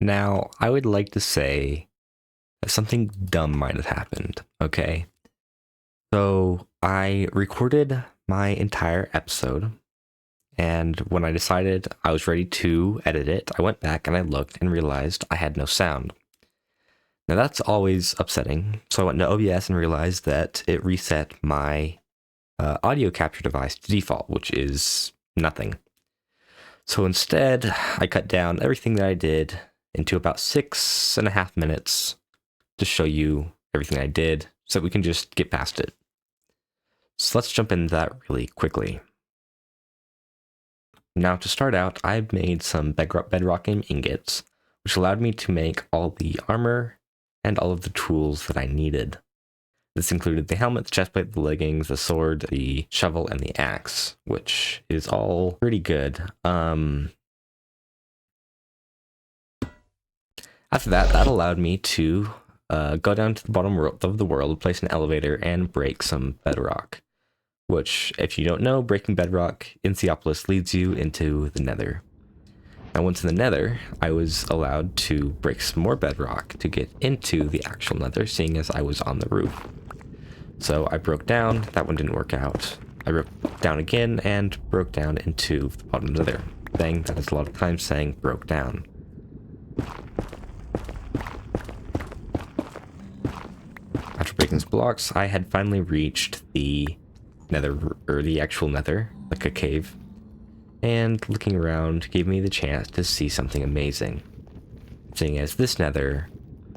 Now, I would like to say that something dumb might have happened, okay? So, I recorded my entire episode, and when I decided I was ready to edit it, I went back and I looked and realized I had no sound. Now, that's always upsetting, so I went to OBS and realized that it reset my audio capture device to default, which is nothing. So instead, I cut down everything that I did into about 6.5 minutes to show you everything I did so that we can just get past it. So let's jump into that really quickly. Now to start out, I made some bedrock ingots, which allowed me to make all the armor and all of the tools that I needed. This included the helmet, the chestplate, the leggings, the sword, the shovel, and the axe, which is all pretty good. After that, that allowed me to go down to the bottom of the world, place an elevator, and break some bedrock. Which, if you don't know, breaking bedrock in Seaopolis leads you into the nether. Now, once in the nether, I was allowed to break some more bedrock to get into the actual nether, seeing as I was on the roof. So I broke down, that one didn't work out. I broke down again and broke down into the bottom nether. Thing that is a lot of times saying broke down. After breaking some blocks, I had finally reached the nether, or the actual nether, like a cave, and looking around gave me the chance to see something amazing, seeing as this nether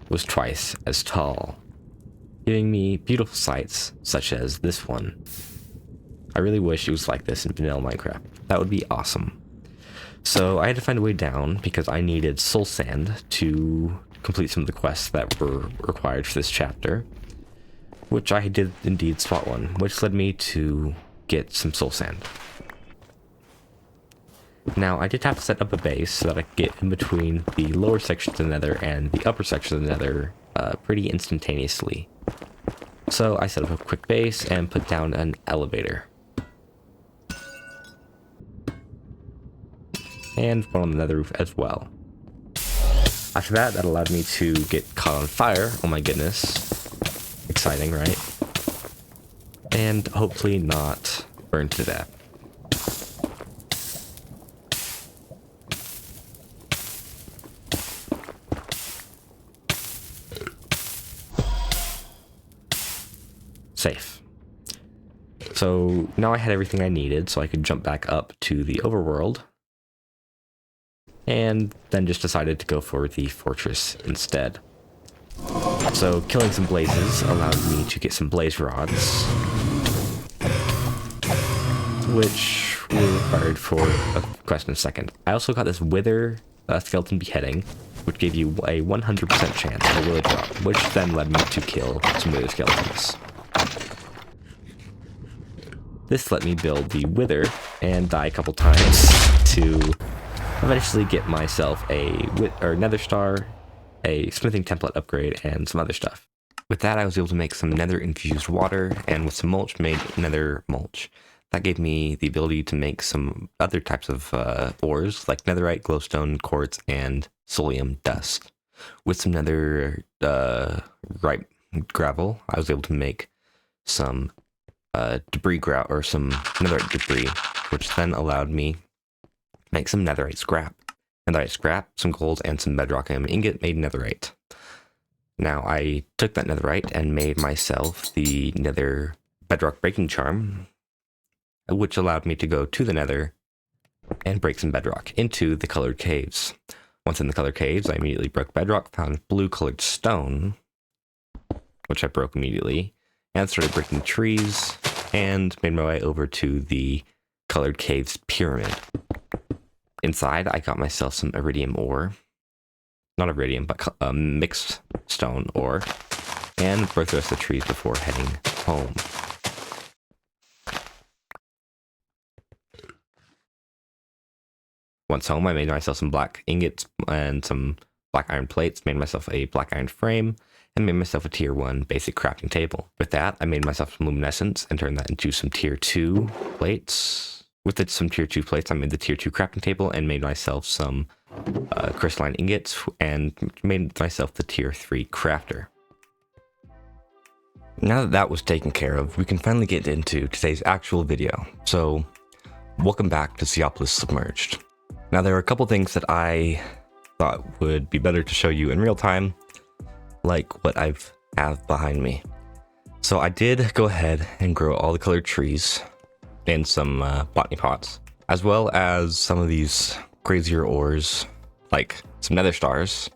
was twice as tall, giving me beautiful sights such as this one. I really wish it was like this in vanilla Minecraft. That would be awesome. So I had to find a way down because I needed soul sand to complete some of the quests that were required for this chapter, which I did indeed spot one, which led me to get some soul sand. Now, I did have to set up a base so that I could get in between the lower sections of the nether and the upper section of the nether pretty instantaneously. So I set up a quick base and put down an elevator. And one on the nether roof as well. After that, that allowed me to get caught on fire. Oh my goodness. Exciting, right? And hopefully not burned to death. Safe. So now I had everything I needed, so I could jump back up to the overworld. And then just decided to go for the fortress instead. So killing some blazes allowed me to get some blaze rods, which were required for a quest in a second. I also got this wither skeleton beheading, which gave you a 100% chance of a wither drop, which then led me to kill some wither skeletons. This let me build the wither and die a couple times to eventually get myself a nether star, a smithing template upgrade, and some other stuff. With that, I was able to make some nether infused water, and with some mulch, made nether mulch. That gave me the ability to make some other types of ores, like netherite, glowstone, quartz, and solium dust. With some nether ripe gravel, I was able to make some some netherite debris, which then allowed me to make some netherite scrap. Netherite scrap, some gold, and some bedrock ingot made netherite. Now I took that netherite and made myself the nether bedrock breaking charm, which allowed me to go to the nether and break some bedrock into the colored caves. Once in the colored caves, I immediately broke bedrock, found blue colored stone, which I broke immediately, and started breaking trees, and made my way over to the colored caves pyramid. Inside, I got myself some iridium ore. Not iridium, but mixed stone ore. And broke the rest of the trees before heading home. Once home, I made myself some black ingots and some black iron plates, made myself a black iron frame, and made myself a tier 1 basic crafting table. With that, I made myself some luminescence and turned that into some tier 2 plates, with it, some tier 2 plates, I made the tier 2 crafting table and made myself some crystalline ingots and made myself the tier 3 crafter. Now that that was taken care of, we can finally get into today's actual video. So, welcome back to Seaopolis Submerged. Now there are a couple things that I thought would be better to show you in real time, like what I have behind me. So I did go ahead and grow all the colored trees in some botany pots, as well as some of these crazier ores, like some nether stars,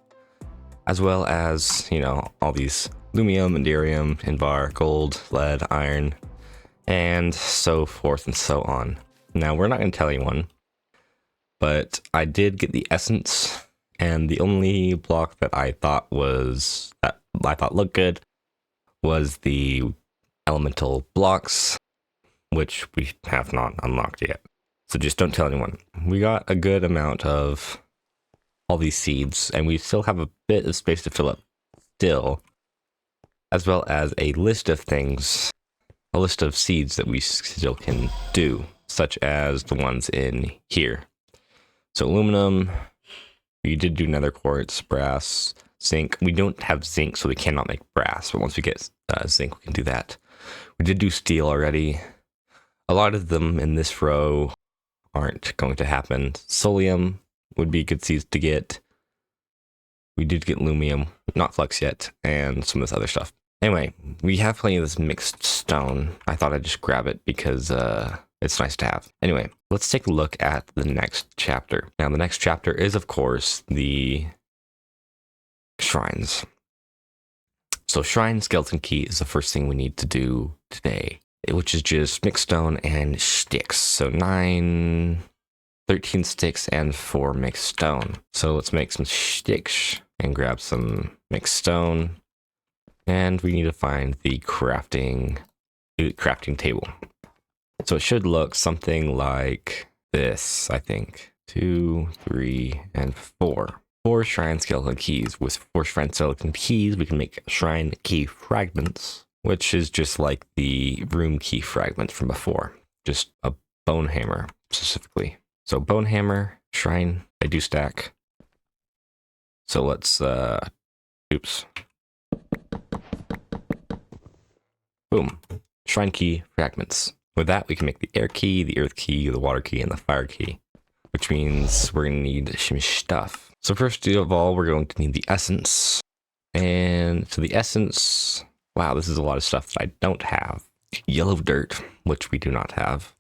as well as, you know, all these lumium, indarium, invar, gold, lead, iron, and so forth and so on. Now, we're not going to tell anyone, but I did get the essence, and the only block that I thought looked good was the elemental blocks, which we have not unlocked yet. So just don't tell anyone. We got a good amount of all these seeds, and we still have a bit of space to fill up still, as well as a list of things, a list of seeds that we still can do, such as the ones in here. So aluminum, we did do nether quartz, brass, zinc. We don't have zinc, so we cannot make brass, but once we get zinc, we can do that. We did do steel already. A lot of them in this row aren't going to happen. Solium would be good seeds to get. We did get lumium, not flux yet, and some of this other stuff. Anyway, we have plenty of this mixed stone. I thought I'd just grab it because it's nice to have. Anyway, let's take a look at the next chapter. Now, the next chapter is, of course, the shrines. So shrine skeleton key is the first thing we need to do today, which is just mixed stone and sticks. So 13 sticks and 4 mixed stone. So let's make some sticks and grab some mixed stone. And we need to find the crafting table. So it should look something like this, I think. 2, 3, and 4. 4 shrine skeleton keys. With 4 shrine skeleton keys, we can make shrine key fragments, which is just like the room key fragment from before. Just a bone hammer, specifically. So bone hammer, shrine, I do stack. So let's, oops. Boom. Shrine key fragments. With that, we can make the air key, the earth key, the water key, and the fire key, which means we're going to need some stuff. So first of all, we're going to need the essence. And so the essence, wow, this is a lot of stuff that I don't have. Yellow dirt, which we do not have.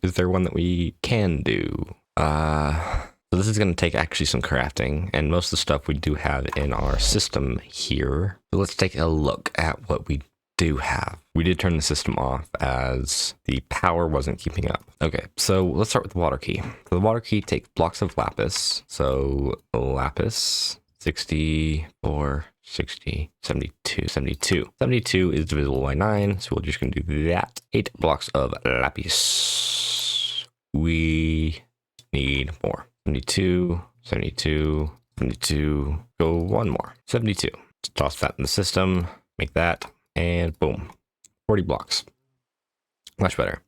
Is there one that we can do? So this is going to take actually some crafting, and most of the stuff we do have in our system here. So let's take a look at what we do have. We did turn the system off as the power wasn't keeping up. Okay, so let's start with the water key. So the water key takes blocks of lapis. So lapis, 64, 60, 72, 72. 72 is divisible by 9, so we're just going to do that. 8 blocks of lapis. We need more. 72, 72, 72. Go one more. 72. Let's toss that in the system. Make that. And boom. 40 blocks. Much better.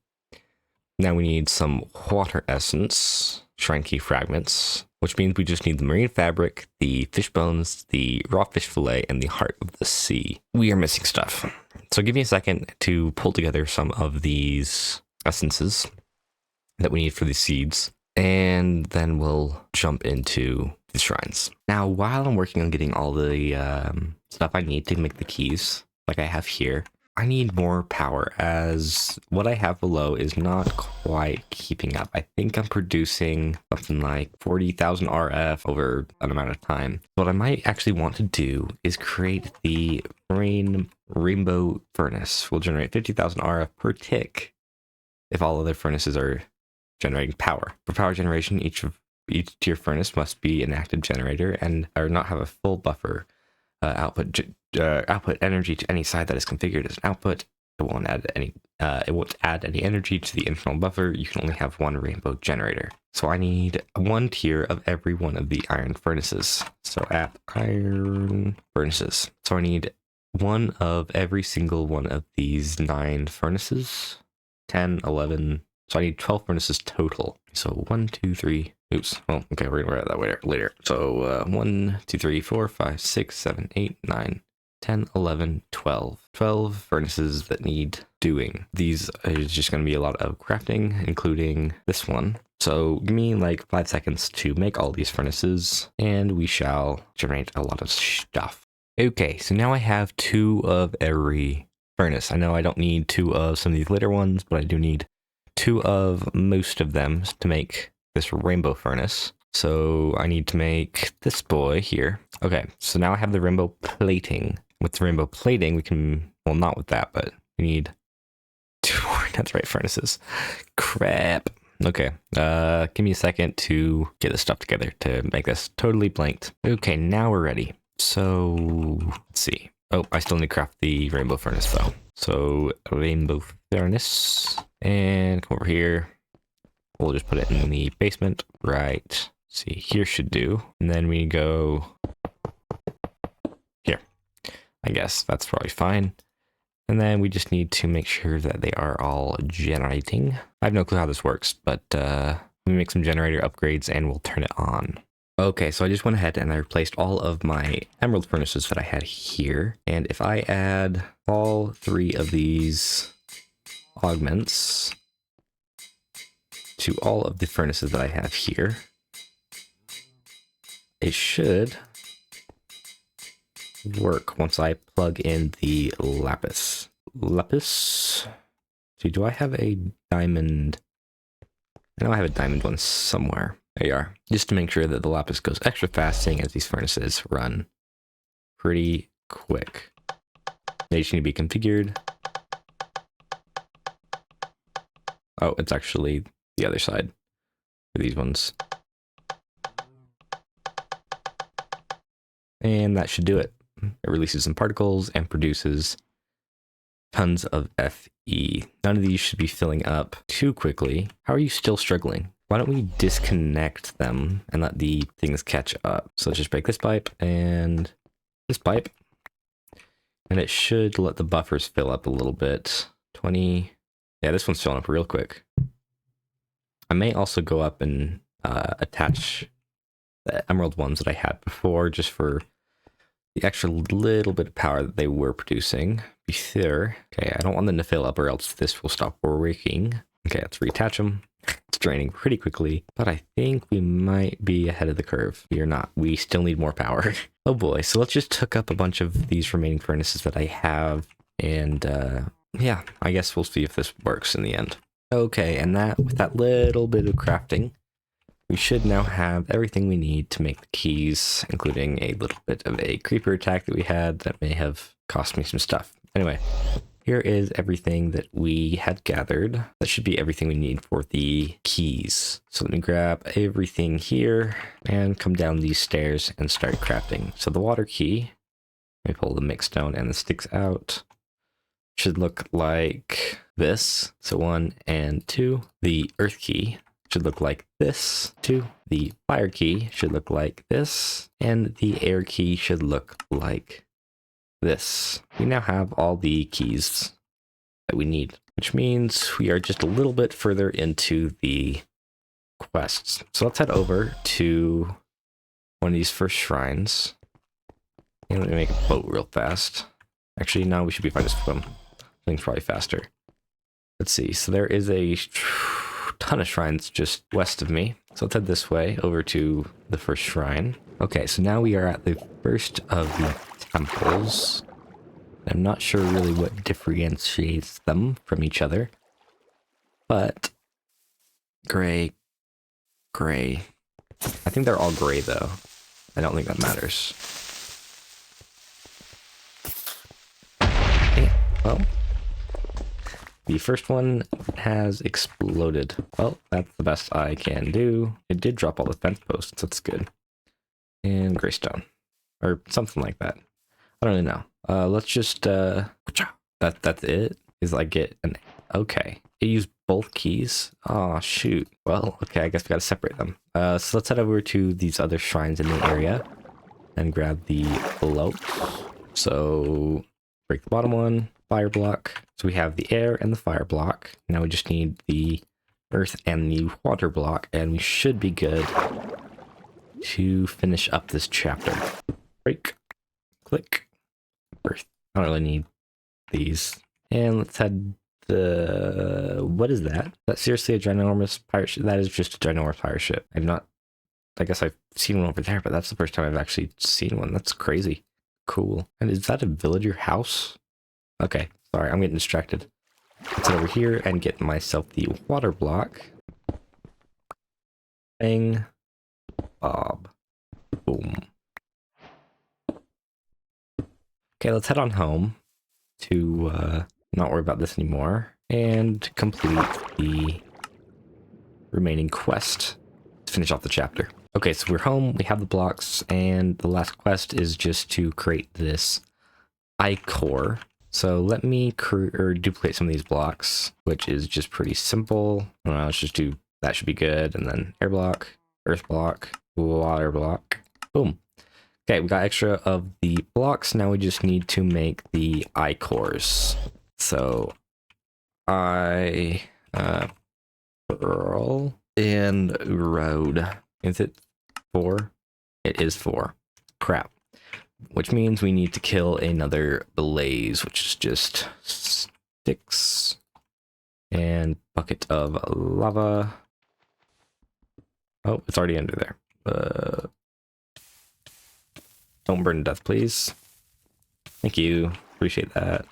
Now we need some water essence. Shrine key fragments. Which means we just need the marine fabric, the fish bones, the raw fish fillet, and the heart of the sea. We are missing stuff. So give me a second to pull together some of these essences that we need for the seeds. And then we'll jump into the shrines. Now, while I'm working on getting all the stuff I need to make the keys, like I have here, I need more power, as what I have below is not quite keeping up. I think I'm producing something like 40,000 RF over an amount of time. What I might actually want to do is create the rainbow furnace. We'll generate 50,000 RF per tick if all other furnaces are generating power. For power generation, each tier furnace must be an active generator and or not have a full buffer output energy to any side that is configured as an output. It won't add any energy to the internal buffer. You can only have one rainbow generator. So I need 1 tier of every one of the iron furnaces. So app iron furnaces. So I need 1 of every single one of these 9 furnaces. 10, 11. So I need 12 furnaces total. So 1, 2, 3. Oops. Well, okay, we're gonna worry about that later. So 1, 2, 3, 4, 5, 6, 7, 8, 9, 10, 11, 12. 12 furnaces that need doing. These is just going to be a lot of crafting, including this one. So give me like 5 seconds to make all these furnaces, and we shall generate a lot of stuff. Okay, so now I have 2 of every furnace. I know I don't need 2 of some of these later ones, but I do need 2 of most of them to make this rainbow furnace. So I need to make this boy here. Okay, so now I have the rainbow plating. With the rainbow plating, we can, well, not with that, but we need 2 more netherite furnaces. Crap. Okay, give me a second to get this stuff together to make this totally blanked. Okay, now we're ready. So, let's see. Oh, I still need to craft the rainbow furnace though. So, rainbow furnace, and come over here. We'll just put it in the basement, right? See, here should do. And then we go here. I guess that's probably fine. And then we just need to make sure that they are all generating. I have no clue how this works, but let me make some generator upgrades and we'll turn it on. Okay, so I just went ahead and I replaced all of my emerald furnaces that I had here. And if I add all 3 of these augments to all of the furnaces that I have here, it should work once I plug in the lapis. See, do I have a diamond? I know I have a diamond one somewhere. There you are. Just to make sure that the lapis goes extra fast, seeing as these furnaces run pretty quick. They just need to be configured. Oh, it's actually the other side for these ones. And that should do it. It releases some particles and produces tons of Fe. None of these should be filling up too quickly. How are you still struggling? Why don't we disconnect them and let the things catch up? So let's just break this pipe and this pipe. And it should let the buffers fill up a little bit. 20. Yeah, this one's filling up real quick. I may also go up and attach the emerald ones that I had before, just for the extra little bit of power that they were producing. Be sure. Okay, I don't want them to fill up or else this will stop working. Okay, let's reattach them. It's draining pretty quickly, but I think we might be ahead of the curve. We are not. We still need more power. Oh boy, so let's just hook up a bunch of these remaining furnaces that I have, and yeah, I guess we'll see if this works in the end. Okay, and that with that little bit of crafting, we should now have everything we need to make the keys, including a little bit of a creeper attack that we had that may have cost me some stuff. Anyway, here is everything that we had gathered. That should be everything we need for the keys. So let me grab everything here and come down these stairs and start crafting. So the water key, let me pull the mix stone and the sticks out. Should look like this. So 1 and 2. The earth key should look like this. 2. The fire key should look like this. And the air key should look like this. We now have all the keys that we need, which means we are just a little bit further into the quests. So let's head over to one of these first shrines. And let me make a boat real fast. Actually, no, we should be fine to swim. Things probably faster. Let's see. So there is a ton of shrines just west of me. So let's head this way over to the first shrine. Okay, so now we are at the first of the temples. I'm not sure really what differentiates them from each other, but gray. I think they're all gray though. I don't think that matters. Okay, well, the first one has exploded. Well, that's the best I can do. It did drop all the fence posts. That's good. And greystone, or something like that. I don't really know. Let's just that's it. Is I get an okay. It used both keys. Oh shoot. Well, okay. I guess we gotta separate them. So let's head over to these other shrines in the area and grab the float. So break the bottom one. fire block. So we have the air and the fire block. Now we just need the earth and the water block, and we should be good to finish up this chapter. Break, click, earth. I don't really need these. And let's head what is that? Is that seriously a ginormous pirate ship? That is just a ginormous pirate ship. I guess I've seen one over there, but that's the first time I've actually seen one. That's crazy. Cool. And is that a villager house? Okay, sorry, I'm getting distracted. Let's head over here and get myself the water block. Bang. Bob. Boom. Okay, let's head on home to not worry about this anymore and complete the remaining quest to finish off the chapter. Okay, so we're home, we have the blocks, and the last quest is just to create this ichor. So let me duplicate some of these blocks, which is just pretty simple. I don't know, let's just do, that should be good. And then air block, earth block, water block, boom. Okay, we got extra of the blocks. Now we just need to make the ichors. So pearl and road. Is it 4? It is 4. Crap. Which means we need to kill another blaze, which is just sticks and bucket of lava. Oh, it's already under there. Don't burn to death, please. Thank you. Appreciate that.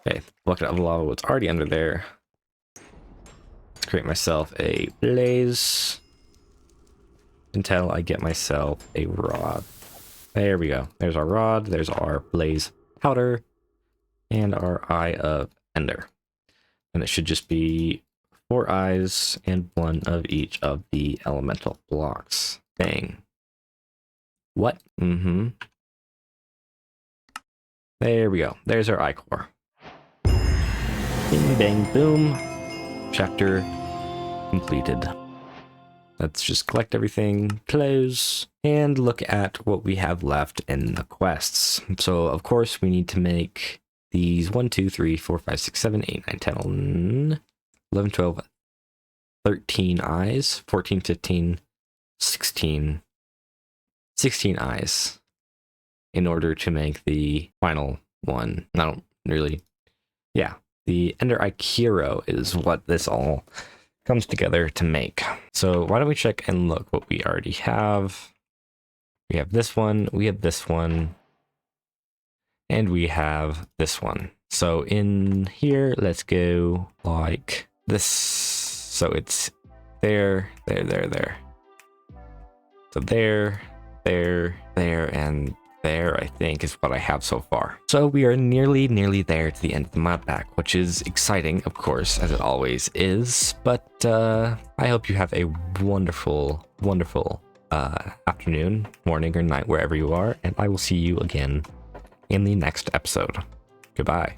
Okay, bucket of lava was already under there. Let's create myself a blaze until I get myself a rod. There we go. There's our rod, there's our blaze powder, and our eye of ender. And it should just be 4 eyes and 1 of each of the elemental blocks. Bang. What? Mm-hmm. There we go. There's our ichor. Bing, bang, boom. Chapter completed. Let's just collect everything, close, and look at what we have left in the quests. So, of course, we need to make these 1, 2, 3, 4, 5, 6, 7, 8, 9, 10, 11, 12, 13 eyes, 14, 15, 16 eyes in order to make the final one. I don't really, yeah, the Ender Ikiro is what this all comes together to make. So why don't we check and look what we already have. We have this one, we have this one, and we have this one. So in here, let's go like this. So it's there. So there, and there, I think, is what I have so far. So we are nearly there to the end of the mod pack, which is exciting, of course, as it always is. But I hope you have a wonderful afternoon, morning, or night, wherever you are, and I will see you again in the next episode. Goodbye.